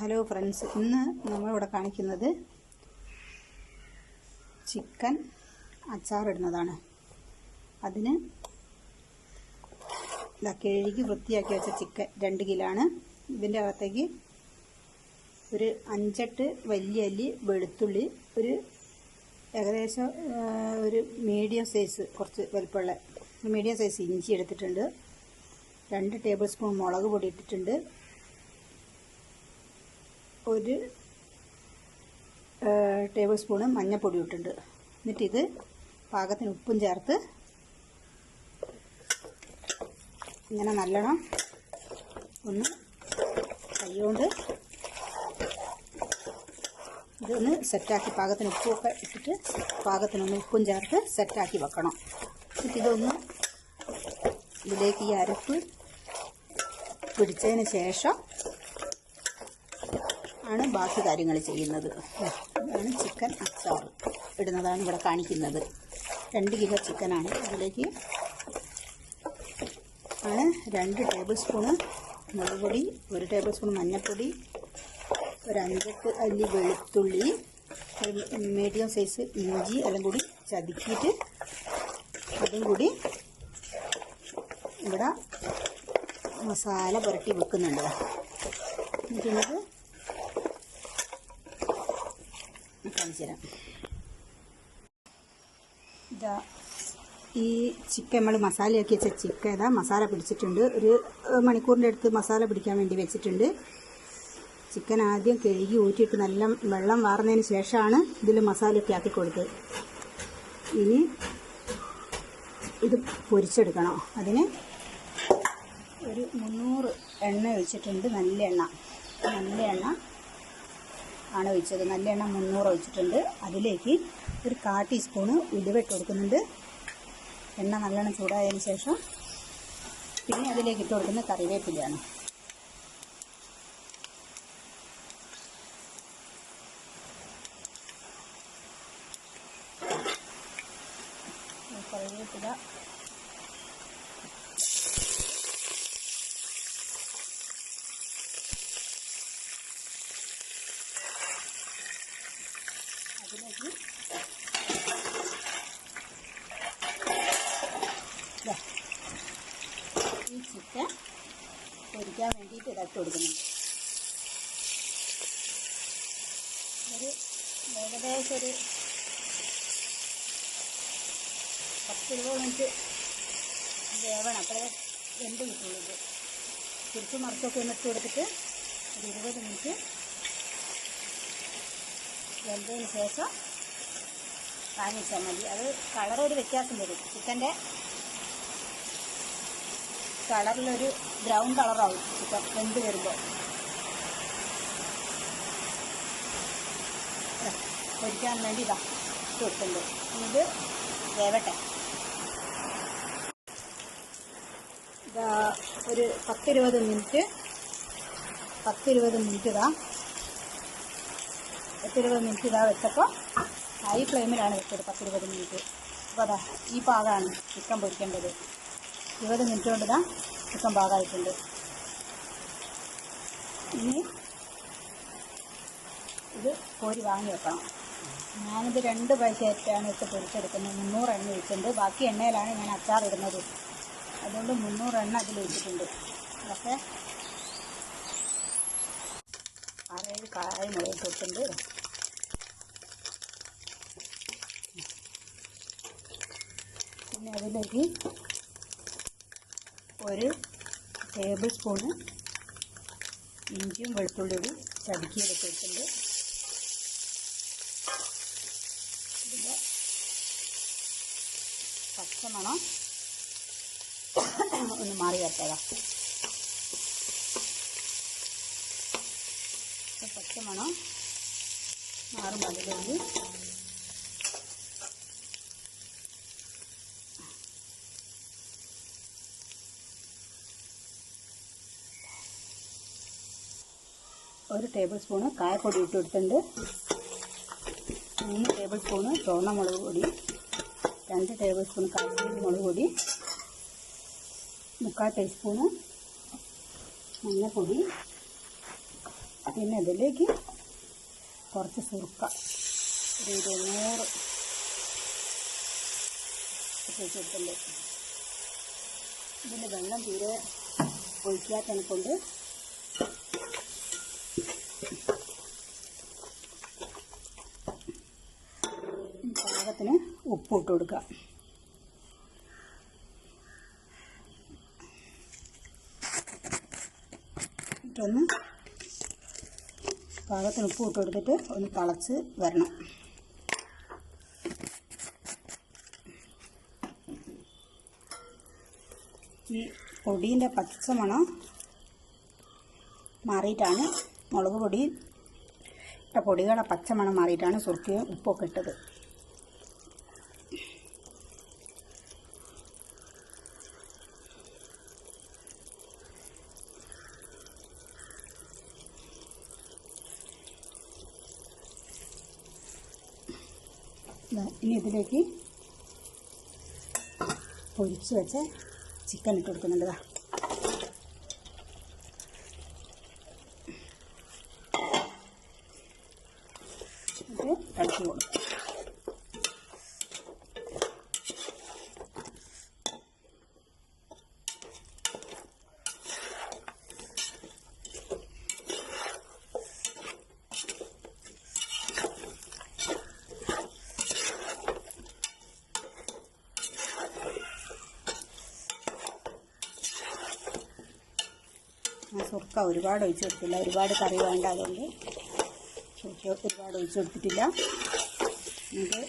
Hello friends, ഇന്ന് നമ്മളിവിടെ കാണിക്കുന്നത് ചിക്കൻ അച്ചാറിടുന്നതാണ്. അതിന് കഴുകി വൃത്തിയാക്കി വെച്ച ചിക്കൻ 2 കിലോ ആണ്. ഇതിൻ്റെ അകത്തേക്ക് ഒരു 5-8 വലിയ അല്ലി വെളുത്തുള്ളി, ഏകദേശം ഒരു മീഡിയം സൈസ്, കുറച്ച് വലുപ്പമുള്ള മീഡിയം സൈസ് ഇഞ്ചി എടുത്തിട്ടുണ്ട്. 2 ടേബിൾ സ്പൂൺ മുളക് പൊടി ഇട്ടിട്ടുണ്ട്. 1 ടേബിൾ സ്പൂണ് മഞ്ഞൾപ്പൊടി ഇട്ടിട്ടുണ്ട്. എന്നിട്ടിത് പാകത്തിന് ഉപ്പും ചേർത്ത് ഇങ്ങനെ നല്ലോണം ഒന്ന് കൈകൊണ്ട് ഇതൊന്ന് സെറ്റാക്കി, പാകത്തിന് ഉപ്പൊക്കെ ഇട്ടിട്ട് പാകത്തിനൊന്ന് ഉപ്പും ചേർത്ത് സെറ്റാക്കി വെക്കണം. എന്നിട്ടിതൊന്ന് ഇതിലേക്ക് ഈ അരപ്പ് പിടിച്ചതിന് ശേഷം ആണ് ബാക്കി കാര്യങ്ങൾ ചെയ്യുന്നത്. ഇതാണ് ചിക്കൻ അച്ചാർ ഇടുന്നതാണ് ഇവിടെ കാണിക്കുന്നത്. 2 കിലോ ചിക്കനാണ്. അതിലേക്ക് ആണ് 2 ടേബിൾ സ്പൂണ് മുളക് പൊടി, 1 ടേബിൾ സ്പൂൺ മഞ്ഞൾപ്പൊടി, ഒരു 5-8 അല്ലി വെളുത്തുള്ളി, ഒരു മീഡിയം സൈസ് ഇഞ്ചി എല്ലാം കൂടി ചതുക്കിയിട്ട് അതും കൂടി ഇവിടെ മസാല പുരട്ടി വെക്കുന്നുണ്ട്. എന്നിട്ട് കാണിച്ചു തരാം. ഇതാ ഈ ചിക്കൻ നമ്മൾ മസാലയാക്കി വെച്ച ചിക്കൻ ഇതാ മസാല പിടിച്ചിട്ടുണ്ട്. ഒരു മണിക്കൂറിൻ്റെ അടുത്ത് മസാല പിടിക്കാൻ വേണ്ടി വെച്ചിട്ടുണ്ട്. ചിക്കൻ ആദ്യം കഴുകി ഊറ്റിയിട്ട് നല്ല വെള്ളം വാർന്നതിന് ശേഷമാണ് ഇതിൽ മസാലയൊക്കെ ആക്കി കൊടുത്തത്. ഇനി ഇത് പൊരിച്ചെടുക്കണം. അതിന് ഒരു 300 എണ്ണ ഒഴിച്ചിട്ടുണ്ട്. നല്ല എണ്ണ ആണ് ഒഴിച്ചത്. നല്ല എണ്ണ 300 ഒഴിച്ചിട്ടുണ്ട്. അതിലേക്ക് ഒരു 1/4 ടീസ്പൂണ് ഉലുവ ഇട്ട് കൊടുക്കുന്നുണ്ട്. എണ്ണ നല്ലോണം ചൂടായതിന് ശേഷം പിന്നെ അതിലേക്ക് ഇട്ട് കൊടുക്കുന്നത് കറിവേപ്പിലയാണ്. കറിവേപ്പില അതിലേക്ക് ഈ ചിക്കൻ പൊരിക്കാൻ വേണ്ടിയിട്ട് ഇതാക്കി കൊടുക്കുന്നുണ്ട്. ഏകദേശം ഒരു 10-20 മിനിറ്റ് വേവണം. അത്രേ വെന്ത് കിട്ടുള്ളൂ. ഇത് തിരിച്ച് മറിച്ചൊക്കെ ഒന്ന് ഇട്ട് കൊടുത്തിട്ട് ഒരു 20 മിനിറ്റ് വെന്തതിന് ശേഷം വാങ്ങിച്ചാൽ മതി. അത് കളറൊരു വ്യത്യാസം വരും. ചിക്കൻ്റെ കളറിലൊരു ബ്രൗൺ കളറാവും ചിക്കൻ വെന്ത് വരുമ്പോൾ. പൊരിക്കാൻ വേണ്ടി ഇതാ ഇട്ട് കൊടുക്കുന്നുണ്ട്. ഇത് വേവട്ടെ. ഇതാ ഒരു 10-20 മിനിറ്റ് ഇതാ 10-20 മിനിറ്റ് ഇതാ വെച്ചപ്പോൾ ഹൈ ഫ്ലെയിമിലാണ് വെച്ചത്. 10-20 മിനിറ്റ്. അപ്പോൾ അതാ ഈ പാകമാണ് ചിക്കൻ പൊരിക്കേണ്ടത്. 20 മിനിറ്റ് കൊണ്ട് ഇതാ ചിക്കൻ പാകമായിട്ടുണ്ട്. ഇനി ഇത് കോരി വാങ്ങി വെക്കണം. ഞാനിത് 2 പാക്കറ്റാണ് ഇട്ട് പൊരിച്ചെടുക്കുന്നത്. 300 എണ്ണ ഒഴിച്ചിട്ടുണ്ട്. ബാക്കി എണ്ണയിലാണ് ഞാൻ അച്ചാർ ഇടുന്നത്. അതുകൊണ്ട് 300 എണ്ണ അതിൽ ഒഴിച്ചിട്ടുണ്ട്. അതൊക്കെ 6-7 കായ മുളക് കൊടുത്തിട്ടുണ്ട്. പിന്നെ അതിലേക്ക് 1 ടേബിൾ സ്പൂണ് ഇഞ്ചിയും വെളുത്തുള്ളിയും ചതുക്കിയെടുത്ത് വെച്ചിട്ടുണ്ട്. ഇതിൻ്റെ പച്ചമണം ഒന്ന് മാറി വരട്ടേതാ. പച്ചമണം മാറുമ്പോൾ അതിലേക്ക് ഒരു ടേബിൾ സ്പൂണ് കായപ്പൊടി ഇട്ട് കൊടുത്തിട്ടുണ്ട്. 3 ടേബിൾ സ്പൂണ് ചുവന്ന മുളക് പൊടി, 2 ടേബിൾ സ്പൂൺ കാശ്മീരി മുളക് പൊടി, 3/4 ടീസ്പൂണ് മഞ്ഞൾപ്പൊടി, പിന്നെ ഇതിലേക്ക് കുറച്ച് സുർക്ക ഒരു 200 വെച്ചിട്ടുണ്ട്. ഇതിൻ്റെ വെള്ളം തീരെ ഒഴിക്കാത്തതിനെ കൊണ്ട് പാകത്തിന് ഉപ്പ് ഇട്ട് കൊടുക്കുക. ഇട്ടൊന്ന് പാകത്തിന് ഉപ്പ് ഇട്ട് കൊടുത്തിട്ട് ഒന്ന് തിളച്ച് വരണം. ഈ പൊടീൻ്റെ പച്ചമണം മാറിയിട്ടാണ്, മുളക് പൊടി ഇട്ട പൊടികളുടെ പച്ചമണം മാറിയിട്ടാണ് സുർക്കയും ഉപ്പൊക്കെ ഇട്ടത്. ഇനി ഇതിലേക്ക് പൊരിച്ച് വെച്ച ചിക്കൻ ഇട്ട് കൊടുക്കുന്നുണ്ട്. ഇത് ഇളക്കി കൊടുക്കും. സുർക്ക ഒരുപാട് ഒഴിച്ച് കൊടുത്തില്ല, ഒരുപാട് കറി വേണ്ട, അതുകൊണ്ട് സുർക്ക ഒരുപാട് ഒഴിച്ച് കൊടുത്തിട്ടില്ല. നമുക്ക്